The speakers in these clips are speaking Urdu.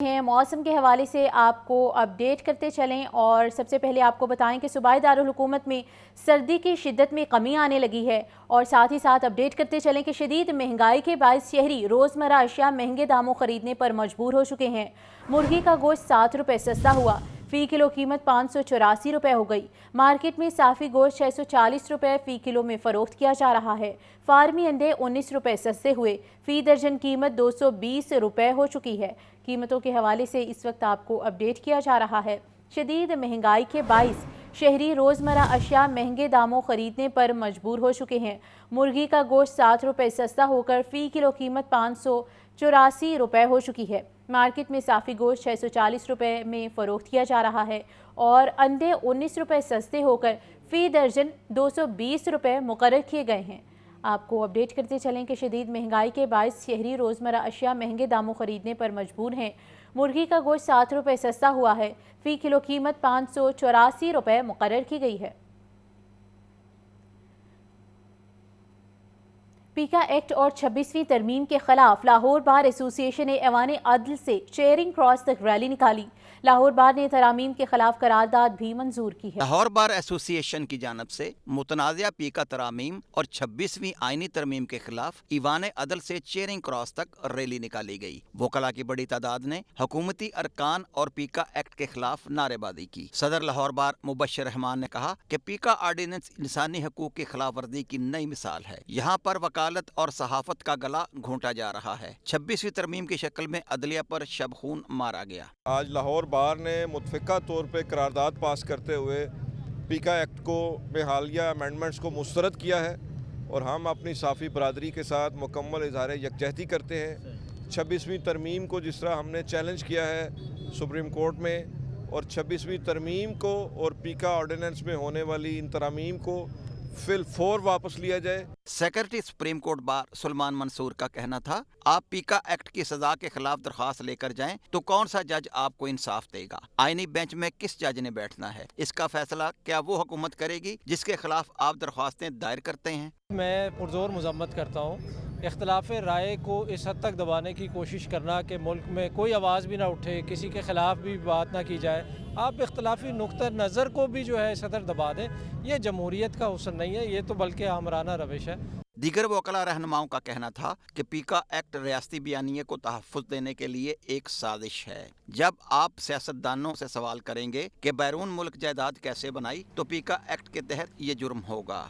ہیں موسم کے حوالے سے آپ کو اپڈیٹ کرتے چلیں، اور سب سے پہلے آپ کو بتائیں کہ صوبائی دارالحکومت میں سردی کی شدت میں کمی آنے لگی ہے، اور ساتھ ہی ساتھ اپڈیٹ کرتے چلیں کہ شدید مہنگائی کے باعث شہری روزمرہ اشیاء مہنگے داموں خریدنے پر مجبور ہو چکے ہیں۔ مرغی کا گوشت 7 روپے سستا ہوا، فی کلو قیمت 584 روپے ہو گئی۔ مارکیٹ میں صافی گوشت 640 روپے فی کلو میں فروخت کیا جا رہا ہے۔ فارمی انڈے 19 روپے سستے ہوئے، فی درجن قیمت 220 روپے ہو چکی ہے۔ قیمتوں کے حوالے سے اس وقت آپ کو اپڈیٹ کیا جا رہا ہے۔ شدید مہنگائی کے باعث شہری روزمرہ اشیاء مہنگے داموں خریدنے پر مجبور ہو چکے ہیں۔ مرغی کا گوشت 7 روپے سستا ہو کر فی کلو قیمت 584 روپے ہو چکی ہے۔ مارکیٹ میں صافی گوشت 640 روپے میں فروخت کیا جا رہا ہے، اور انڈے 19 روپے سستے ہو کر فی درجن 220 روپے مقرر کیے گئے ہیں۔ آپ کو اپڈیٹ کرتے چلیں کہ شدید مہنگائی کے باعث شہری روزمرہ اشیاء مہنگے داموں خریدنے پر مجبور ہیں۔ مرغی کا گوشت 7 روپے سستا ہوا ہے، فی کلو قیمت 584 روپے مقرر کی گئی ہے۔ پیکا ایکٹ اور 26ویں ترمیم کے خلاف لاہور بار ایسوسی ایشن نے ایوان عدل سے چیئرنگ کراس تک ریلی نکالی۔ لاہور بار نے ترامیم کے خلاف قرارداد بھی منظور کی ہے۔ لاہور بار ایسوسی ایشن کی جانب سے متنازعہ پیکا ترامیم اور 26ویں آئینی ترمیم کے خلاف ایوان عدل سے چیئرنگ کراس تک ریلی نکالی گئی۔ وکلاء کی بڑی تعداد نے حکومتی ارکان اور پیکا ایکٹ کے خلاف نعرے بازی کی۔ صدر لاہور بار مبشر رحمان نے کہا کہ پیکا آرڈیننس انسانی حقوق کی خلاف ورزی کی نئی مثال ہے۔ یہاں پر وکالت اور صحافت کا گلا گھونٹا جا رہا ہے۔ 26ویں ترمیم کی شکل میں عدلیہ پر شب خون مارا گیا۔ آج لاہور بار نے متفقہ طور پہ قرارداد پاس کرتے ہوئے پیکا ایکٹ کو میں حالیہ امینڈمنٹس کو مسترد کیا ہے، اور ہم اپنی صحافی برادری کے ساتھ مکمل اظہار یکجہتی کرتے ہیں۔ 26ویں ترمیم کو جس طرح ہم نے چیلنج کیا ہے سپریم کورٹ میں، اور 26ویں ترمیم کو اور پیکا آرڈیننس میں ہونے والی ان ترامیم کو فی الفور واپس لیا جائے۔ Secretary supreme court bar Salman Mansoor کا کہنا تھا، آپ پیکا ایکٹ کی سزا کے خلاف درخواست لے کر جائیں تو کون سا جج آپ کو انصاف دے گا؟ آئینی بینچ میں کس جج نے بیٹھنا ہے؟ اس کا فیصلہ کیا وہ حکومت کرے گی جس کے خلاف آپ درخواستیں دائر کرتے ہیں؟ میں پرزور مذمت کرتا ہوں اختلاف رائے کو اس حد تک دبانے کی کوشش کرنا کہ ملک میں کوئی آواز بھی نہ اٹھے، کسی کے خلاف بھی بات نہ کی جائے، آپ اختلافی نقطہ نظر کو بھی جو ہے اس حد دبا دیں، یہ جمہوریت کا حسن نہیں ہے، یہ تو بلکہ آمرانہ روش ہے۔ دیگر وکلاء رہنماؤں کا کہنا تھا کہ پیکا ایکٹ ریاستی بیانیے کو تحفظ دینے کے لیے ایک سازش ہے۔ جب آپ سیاستدانوں سے سوال کریں گے کہ بیرون ملک جائیداد کیسے بنائی تو پیکا ایکٹ کے تحت یہ جرم ہوگا۔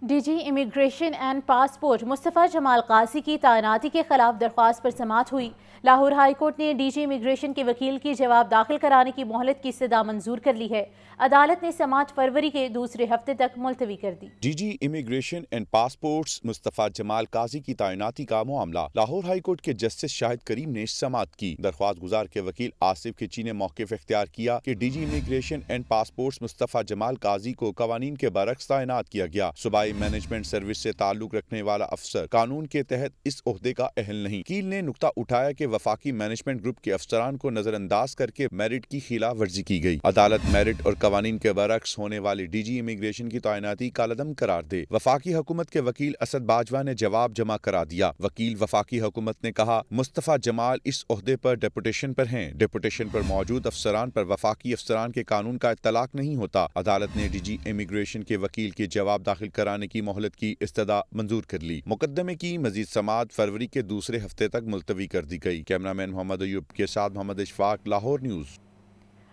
D G immigration and passport Mustafa Jamal Qazi کی تعیناتی کے خلاف درخواست پر سماعت ہوئی۔ لاہور ہائی کورٹ نے ڈی جی امیگریشن کے وکیل کی جواب داخل کرانے کی مہلت کی استدعا منظور کر لی ہے۔ عدالت نے سماعت فروری کے دوسرے ہفتے تک ملتوی کر دی۔ D G immigration and passports Mustafa Jamal Qazi کی تعیناتی کا معاملہ لاہور ہائی کورٹ کے جسٹس شاہد کریم نے سماعت کی۔ درخواست گزار کے وکیل آصف کھچی نے موقف اختیار کیا کہ D G immigration and passports Mustafa Jamal Qazi کو قوانین کے برعکس تعینات کیا گیا۔ صوبائی مینجمنٹ سروس سے تعلق رکھنے والا افسر قانون کے تحت اس عہدے کا اہل نہیں۔ وکیل نے نقطہ اٹھایا کہ وفاقی مینجمنٹ گروپ کے افسران کو نظر انداز کر کے میرٹ کی خلاف ورزی کی گئی۔ عدالت میرٹ اور قوانین کے برعکس ہونے والی ڈی جی امیگریشن کی تعیناتی کالعدم قرار دے۔ وفاقی حکومت کے وکیل اسد باجوہ نے جواب جمع کرا دیا۔ وکیل وفاقی حکومت نے کہا، مصطفیٰ جمال اس عہدے پر ڈیپوٹیشن پر ہیں۔ ڈیپوٹیشن پر موجود افسران پر وفاقی افسران کے قانون کا اطلاق نہیں ہوتا۔ عدالت نے ڈی جی امیگریشن کے وکیل کے جواب داخل کرانے کی مہلت کی استدعا منظور کر لی۔ مقدمے کی مزید سماعت فروری کے دوسرے ہفتے تک ملتوی کر دی گئی۔ کیمرامین محمد ایوب کے ساتھ Muhammad Ashfaq, Lahore news.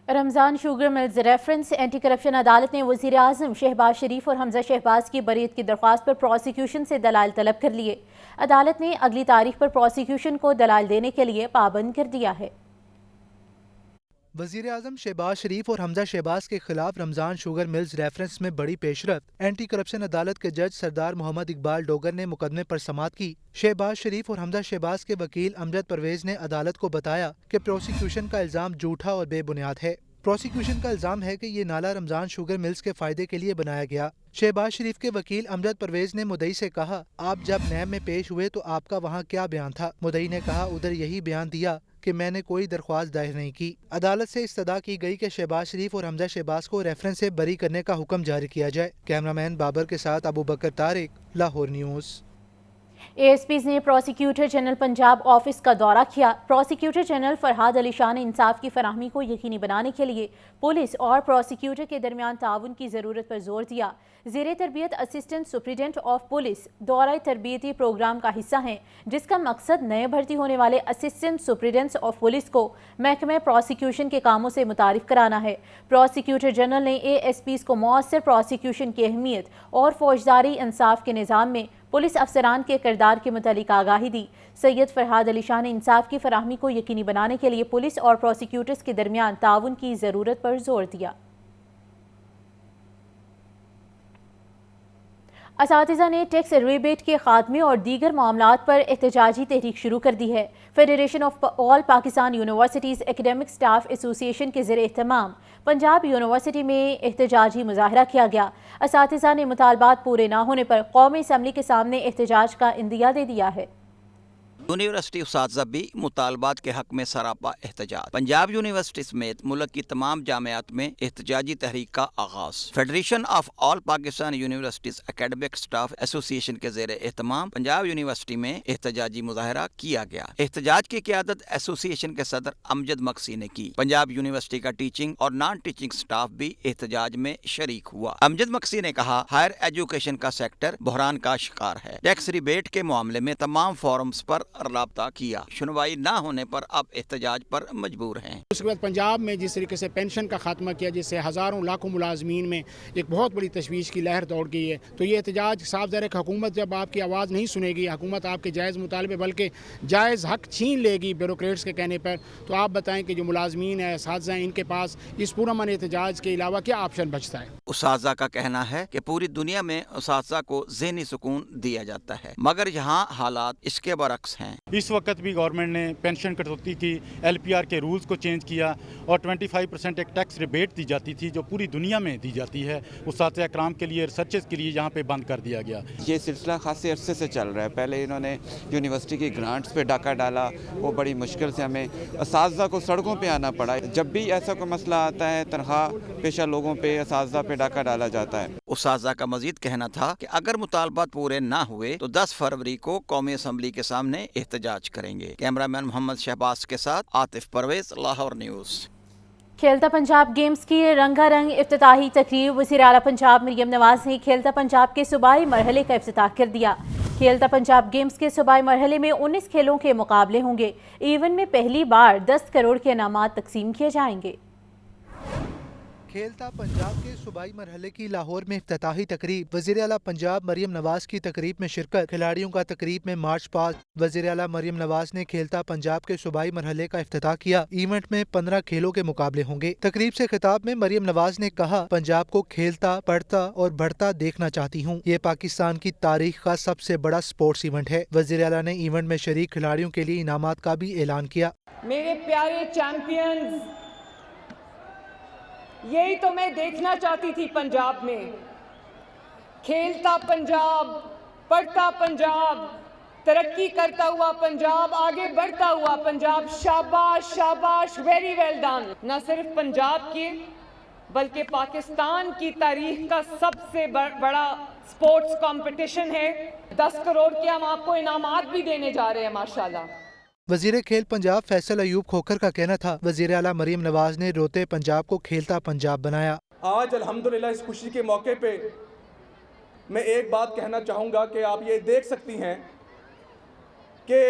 Ramzan sugar mills reference anti corruption عدالت نے وزیر اعظم شہباز شریف اور حمزہ شہباز کی بریت کی درخواست پر پروسیکیوشن سے دلائل طلب کر لیے۔ عدالت نے اگلی تاریخ پر پروسیکیوشن کو دلائل دینے کے لیے پابند کر دیا ہے۔ وزیر اعظم شہباز شریف اور حمزہ شہباز کے خلاف رمضان شوگر ملز ریفرنس میں بڑی پیش رفت۔ اینٹی کرپشن عدالت کے جج سردار محمد اقبال ڈوگر نے مقدمے پر سماعت کی۔ شہباز شریف اور حمزہ شہباز کے وکیل امجد پرویز نے عدالت کو بتایا کہ پروسیکیوشن کا الزام جھوٹا اور بے بنیاد ہے۔ پروسیکیوشن کا الزام ہے کہ یہ نالہ رمضان شوگر ملز کے فائدے کے لیے بنایا گیا۔ شہباز شریف کے وکیل امجد پرویز نے مدعی سے کہا، آپ جب نیب میں پیش ہوئے تو آپ کا وہاں کیا بیان تھا؟ مدعی نے کہا، ادھر یہی بیان دیا کہ میں نے کوئی درخواست دائر نہیں کی۔ عدالت سے استدعا کی گئی کہ شہباز شریف اور حمزہ شہباز کو ریفرنس سے بری کرنے کا حکم جاری کیا جائے۔ کیمرامین بابر کے ساتھ ابو بکر طارق، لاہور نیوز۔ ASPs نے پروسیکیوٹر جنرل پنجاب آفس کا دورہ کیا۔ پروسیکیوٹر جنرل فرحاد علی شاہ نے انصاف کی فراہمی کو یقینی بنانے کے لیے پولیس اور پروسیکیوٹر کے درمیان تعاون کی ضرورت پر زور دیا۔ زیر تربیت اسسٹنٹ سپرنٹنڈنٹ آف پولیس دورہ تربیتی پروگرام کا حصہ ہیں، جس کا مقصد نئے بھرتی ہونے والے اسسٹنٹ سپرنٹنڈنٹس آف پولیس کو محکمہ پروسیکیوشن کے کاموں سے متعارف کرانا ہے۔ پروسیکیوٹر جنرل نے ASPs کو مؤثر پروسیکیوشن کی اہمیت اور فوجداری انصاف کے نظام میں پولیس افسران کے کردار کے متعلق آگاہی دی۔ سید فرحاد علی شاہ نے انصاف کی فراہمی کو یقینی بنانے کے لیے پولیس اور پروسیکیوٹرز کے درمیان تعاون کی ضرورت پر زور دیا۔ اساتذہ نے ٹیکس ریبیٹ کے خاتمے اور دیگر معاملات پر احتجاجی تحریک شروع کر دی ہے۔ Federation of all Pakistan universities academic staff association کے زیر اہتمام پنجاب یونیورسٹی میں احتجاجی مظاہرہ کیا گیا۔ اساتذہ نے مطالبات پورے نہ ہونے پر قومی اسمبلی کے سامنے احتجاج کا عندیہ دے دیا ہے۔ یونیورسٹی اساتذہ بھی مطالبات کے حق میں سراپا احتجاج۔ پنجاب یونیورسٹی سمیت ملک کی تمام جامعات میں احتجاجی تحریک کا آغاز۔ Federation of all Pakistan universities academic staff association کے زیر اہتمام پنجاب یونیورسٹی میں احتجاجی مظاہرہ کیا گیا۔ احتجاج کی قیادت ایسوسی ایشن کے صدر امجد مکسی نے کی۔ پنجاب یونیورسٹی کا ٹیچنگ اور نان ٹیچنگ سٹاف بھی احتجاج میں شریک ہوا۔ امجد مکسی نے کہا، ہائر ایجوکیشن کا سیکٹر بحران کا شکار ہے۔ ٹیکس ریبیٹ کے معاملے میں تمام فورمز پر رابطہ کیا، سنوائی نہ ہونے پر اب احتجاج پر مجبور ہیں۔ اس کے بعد پنجاب میں جس طریقے سے پینشن کا خاتمہ کیا، جس سے ہزاروں لاکھوں ملازمین میں ایک بہت بڑی تشویش کی لہر دوڑ گئی ہے، تو یہ احتجاج صاف ظاہر ہے کہ حکومت جب آپ کی آواز نہیں سنے گی، حکومت آپ کے جائز مطالبے بلکہ جائز حق چھین لے گی بیوروکریٹس کے کہنے پر، تو آپ بتائیں کہ جو ملازمین ہیں، اساتذہ ہیں، ان کے پاس اس پرامن احتجاج کے علاوہ کیا آپشن بچتا ہے؟ اساتذہ کا کہنا ہے کہ پوری دنیا میں اساتذہ کو ذہنی سکون دیا جاتا ہے، مگر یہاں حالات اس کے برعکس ہیں۔ اس وقت بھی گورنمنٹ نے پینشن کٹوتی کی، LPR کے رولز کو چینج کیا اور 25% ایک ٹیکس ریبیٹ دی جاتی تھی جو پوری دنیا میں دی جاتی ہے، اساتذہ اکرام کے لیے، ریسرچز کے لیے یہاں پہ بند کر دیا گیا۔ یہ سلسلہ خاصے عرصے سے چل رہا ہے۔ پہلے انہوں نے یونیورسٹی کی گرانٹس پہ ڈاکہ ڈالا، وہ بڑی مشکل سے ہمیں اساتذہ کو سڑکوں پہ آنا پڑا۔ جب بھی ایسا کوئی مسئلہ آتا ہے، تنخواہ پیشہ لوگوں پہ، اساتذہ پہ ڈاکہ ڈالا جاتا ہے۔ اساتذہ کا مزید کہنا تھا کہ اگر مطالبات پورے نہ ہوئے تو 10 فروری کو قومی اسمبلی کے سامنے احتجاج کریں گے۔ کیمرہ مین محمد شہباز کے ساتھ عاطف پرویز، لاہور نیوز۔ کھیلتا پنجاب گیمز کی رنگا رنگ افتتاحی تقریب وزیر اعلیٰ پنجاب مریم نواز نے کھیلتا پنجاب کے صوبائی مرحلے کا افتتاح کر دیا۔ کھیلتا پنجاب گیمز کے صوبائی مرحلے میں 19 کھیلوں کے مقابلے ہوں گے۔ ایونٹ میں پہلی بار 10 کروڑ کے انعامات تقسیم کیے جائیں گے۔ کھیلتا پنجاب کے صوبائی مرحلے کی لاہور میں افتتاحی تقریب، وزیر اعلیٰ پنجاب مریم نواز کی تقریب میں شرکت، کھلاڑیوں کا تقریب میں مارچ پاسٹ۔ وزیر اعلیٰ مریم نواز نے کھیلتا پنجاب کے صوبائی مرحلے کا افتتاح کیا۔ ایونٹ میں 15 کھیلوں کے مقابلے ہوں گے۔ تقریب سے خطاب میں مریم نواز نے کہا، پنجاب کو کھیلتا، پڑھتا اور بڑھتا دیکھنا چاہتی ہوں۔ یہ پاکستان کی تاریخ کا سب سے بڑا سپورٹس ایونٹ ہے۔ وزیر اعلیٰ نے ایونٹ میں شریک کھلاڑیوں کے لیے انعامات کا بھی اعلان کیا۔ میرے پیارے چیمپئنز، یہی تو میں دیکھنا چاہتی تھی پنجاب میں، کھیلتا پنجاب، پڑھتا پنجاب، ترقی کرتا ہوا پنجاب، آگے بڑھتا ہوا پنجاب۔ شاباش شاباش، ویری ویل ڈن۔ نہ صرف پنجاب کی بلکہ پاکستان کی تاریخ کا سب سے بڑا سپورٹس کمپٹیشن ہے۔ 10 کروڑ کے ہم آپ کو انعامات بھی دینے جا رہے ہیں ماشاءاللہ۔ وزیر کھیل پنجاب فیصل ایوب کھوکھر کا کہنا تھا، وزیر اعلیٰ مریم نواز نے روتے پنجاب کو کھیلتا پنجاب بنایا۔ آج الحمدللہ اس خوشی کے موقع پہ میں ایک بات کہنا چاہوں گا کہ آپ یہ دیکھ سکتی ہیں کہ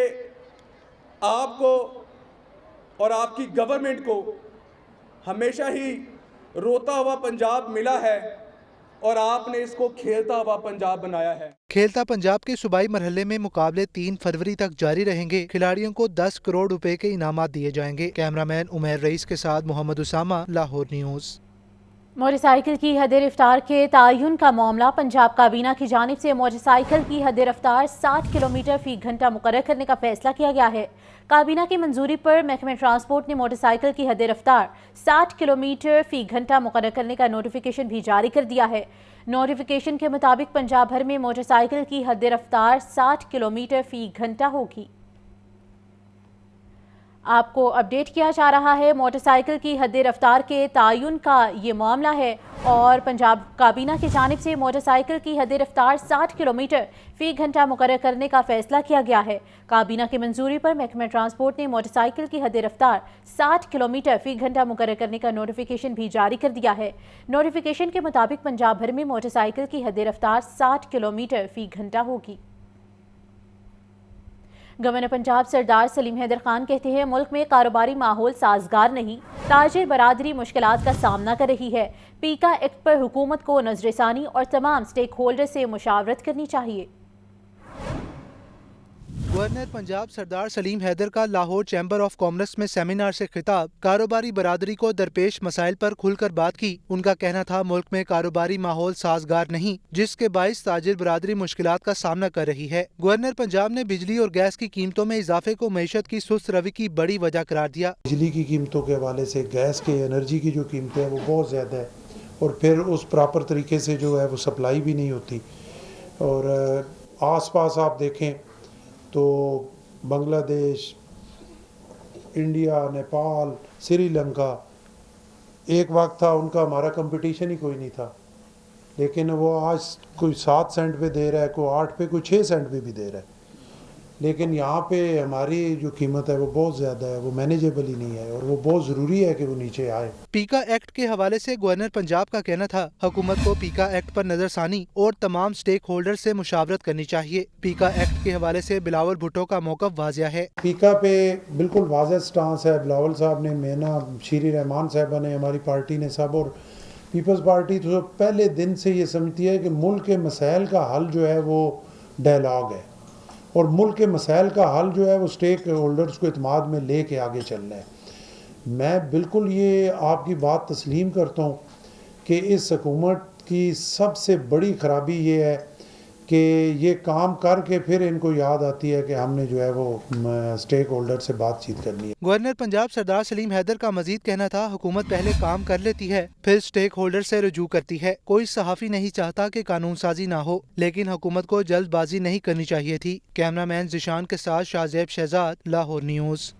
آپ کو اور آپ کی گورنمنٹ کو ہمیشہ ہی روتا ہوا پنجاب ملا ہے اور آپ نے اس کو کھیلتا ہوا پنجاب بنایا ہے۔ کھیلتا پنجاب کے صوبائی مرحلے میں مقابلے 3 فروری تک جاری رہیں گے۔ کھلاڑیوں کو 10 کروڑ روپے کے انعامات دیے جائیں گے۔ کیمرہ مین عمیر رئیس کے ساتھ Muhammad Osama, Lahore news. Motorcycle کی حد رفتار کے تعین کا معاملہ، پنجاب کابینہ کی جانب سے موٹر سائیکل کی حد رفتار 60 کلومیٹر فی گھنٹہ مقرر کرنے کا فیصلہ کیا گیا ہے۔ کابینہ کی منظوری پر محکمہ ٹرانسپورٹ نے موٹر سائیکل کی حد رفتار 60 کلومیٹر فی گھنٹہ مقرر کرنے کا نوٹیفیکیشن بھی جاری کر دیا ہے۔ نوٹیفیکیشن کے مطابق پنجاب بھر میں موٹر سائیکل کی حد رفتار 60 کلومیٹر فی گھنٹہ ہوگی۔ آپ کو اپڈیٹ کیا جا رہا ہے موٹر سائیکل کی حد رفتار کے تعین کا یہ معاملہ ہے اور پنجاب کابینہ کی جانب سے موٹر سائیکل کی حد رفتار 60 کلومیٹر فی گھنٹہ مقرر کرنے کا فیصلہ کیا گیا ہے۔ کابینہ کی منظوری پر محکمہ ٹرانسپورٹ نے موٹر سائیکل کی حد رفتار 60 کلومیٹر فی گھنٹہ مقرر کرنے کا نوٹیفیکیشن بھی جاری کر دیا ہے۔ نوٹیفیکیشن کے مطابق پنجاب بھر میں موٹر سائیکل کی حد رفتار 60 کلومیٹر فی گھنٹہ ہوگی۔ گورنر پنجاب سردار سلیم حیدر خان کہتے ہیں ملک میں کاروباری ماحول سازگار نہیں، تاجر برادری مشکلات کا سامنا کر رہی ہے۔ پیکا ایکٹ پر حکومت کو نظر ثانی اور تمام سٹیک ہولڈر سے مشاورت کرنی چاہیے۔ گورنر پنجاب سردار سلیم حیدر کا لاہور چیمبر آف کامرس میں سیمینار سے خطاب، کاروباری برادری کو درپیش مسائل پر کھل کر بات کی۔ ان کا کہنا تھا ملک میں کاروباری ماحول سازگار نہیں، جس کے باعث تاجر برادری مشکلات کا سامنا کر رہی ہے۔ گورنر پنجاب نے بجلی اور گیس کی قیمتوں میں اضافے کو معیشت کی سست روی کی بڑی وجہ قرار دیا۔ بجلی کی قیمتوں کے حوالے سے گیس کے انرجی کی جو قیمتیں ہیں وہ بہت زیادہ ہے اور پھر اس پراپر طریقے سے جو ہے وہ سپلائی بھی نہیں ہوتی، اور آس پاس آپ دیکھیں تو بنگلہ دیش، انڈیا، نیپال، سری لنکا، ایک وقت تھا ان کا ہمارا کمپٹیشن ہی کوئی نہیں تھا، لیکن وہ آج کوئی 7 سینٹ پہ دے رہا ہے، کوئی 8 پہ، کوئی 6 سینٹ پہ بھی دے رہا ہے، لیکن یہاں پہ ہماری جو قیمت ہے وہ بہت زیادہ ہے، وہ مینیجیبل ہی نہیں ہے اور وہ بہت ضروری ہے کہ وہ نیچے آئے۔ پیکا ایکٹ کے حوالے سے گورنر پنجاب کا کہنا تھا حکومت کو پیکا ایکٹ پر نظر ثانی اور تمام سٹیک ہولڈر سے مشاورت کرنی چاہیے۔ پیکا ایکٹ کے حوالے سے بلاول بھٹو کا موقف واضح ہے۔ پیکا پہ بالکل واضح سٹانس ہے بلاول صاحب نے، مینا شیری رحمان صاحبہ نے، ہماری پارٹی نے سب، اور پیپلز پارٹی تو پہلے دن سے یہ سمجھتی ہے کہ ملک کے مسائل کا حل جو ہے وہ ڈائلاگ ہے، اور ملک کے مسائل کا حل جو ہے وہ سٹیک ہولڈرز کو اعتماد میں لے کے آگے چلنا ہے۔ میں بالکل یہ آپ کی بات تسلیم کرتا ہوں کہ اس حکومت کی سب سے بڑی خرابی یہ ہے کہ یہ کام کر کے پھر ان کو یاد آتی ہے کہ ہم نے جو ہے وہ سٹیک ہولڈر سے بات چیت کرنی ہے۔ گورنر پنجاب سردار سلیم حیدر کا مزید کہنا تھا حکومت پہلے کام کر لیتی ہے پھر سٹیک ہولڈر سے رجوع کرتی ہے۔ کوئی صحافی نہیں چاہتا کہ قانون سازی نہ ہو، لیکن حکومت کو جلد بازی نہیں کرنی چاہیے تھی۔ کیمرہ مین ذیشان کے ساتھ شاہ زیب شہزاد، لاہور نیوز۔